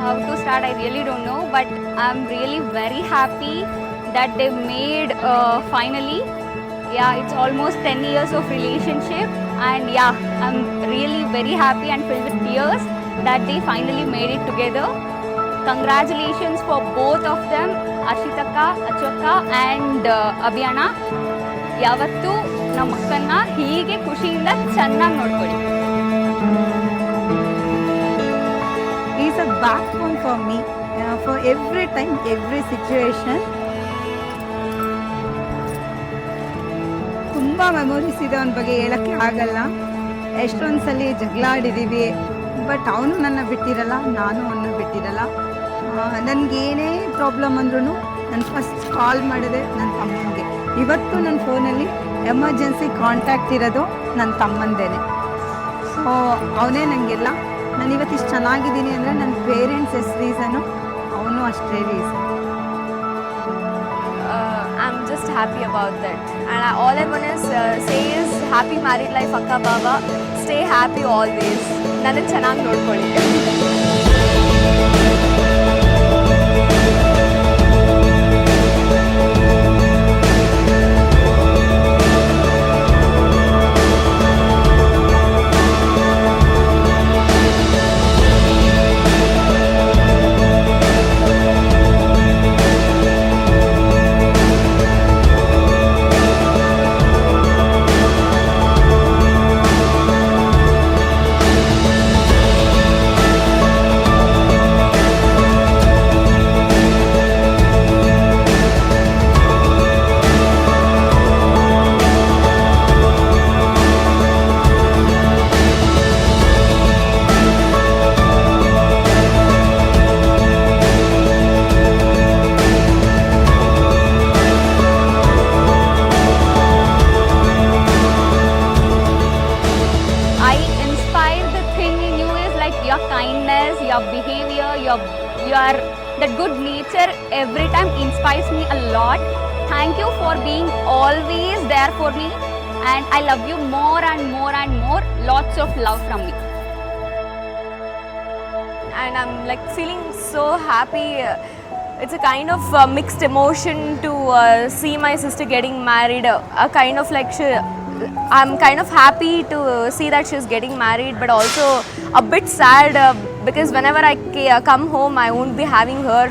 how to start, I really don't know, but I'm really very happy that they made finally. Yeah, it's almost 10 years of relationship, and yeah, I'm really very happy and filled with tears that they finally made it together. Congratulations for both of them, Ashitaka, Achokka and Abhiyana. ಯಾವತ್ತೂ ನಮ್ಮ ಅಕ್ಕನ್ನ ಹೀಗೆ ಖುಷಿಯಿಂದ ಚೆನ್ನಾಗಿ ನೋಡ್ಕೊಳ್ಳಿ. He is a backbone for me, for every time, every situation. ತುಂಬ memories ಇದೆ ಅವನ ಬಗ್ಗೆ ಹೇಳೋಕ್ಕೆ ಆಗಲ್ಲ. ಎಷ್ಟೊಂದು ಸಲ ಜಗಳ ಆಡಿದ್ದೀವಿ, ಬಟ್ ಅವನು ನನ್ನ ಬಿಟ್ಟಿರಲ್ಲ, ನಾನು ಅವನ್ನ ಬಿಟ್ಟಿರಲ್ಲ. ನನಗೇನೇ ಪ್ರಾಬ್ಲಮ್ ಅಂದ್ರೂ ನಾನು ಫಸ್ಟ್ ಕಾಲ್ ಮಾಡಿದೆ ನನ್ನ ತಮ್ಮನಿಗೆ. ಇವತ್ತು ನನ್ನ ಫೋನಲ್ಲಿ ಎಮರ್ಜೆನ್ಸಿ ಕಾಂಟ್ಯಾಕ್ಟ್ ಇರೋದು ನನ್ನ ತಮ್ಮಂದೇನೆ. ಸೊ ಅವನೇ ನನಗೆಲ್ಲ. ನಾನು ಇವತ್ತಿಷ್ಟು ಚೆನ್ನಾಗಿದ್ದೀನಿ ಅಂದರೆ ನನ್ನ ಪೇರೆಂಟ್ಸ್ ಎಷ್ಟು ರೀಸನು, ಅವನು ಅಷ್ಟೇ reason. I'm just happy about that, and all I want to say is happy married life akka baba. Stay happy always. Nanna ಚೆನ್ನಾಗಿ ನೋಡ್ಕೊಳ್ಳಿ. Your kindness, your behavior, your that good nature every time inspires me a lot. Thank you for being always there for me, and I love you more and more and more. Lots of love from me. And I'm like feeling so happy. It's a kind of mixed emotion to see my sister getting married. A kind of like I'm kind of happy to see that she's getting married, but also a bit sad because whenever I come home I won't be having her.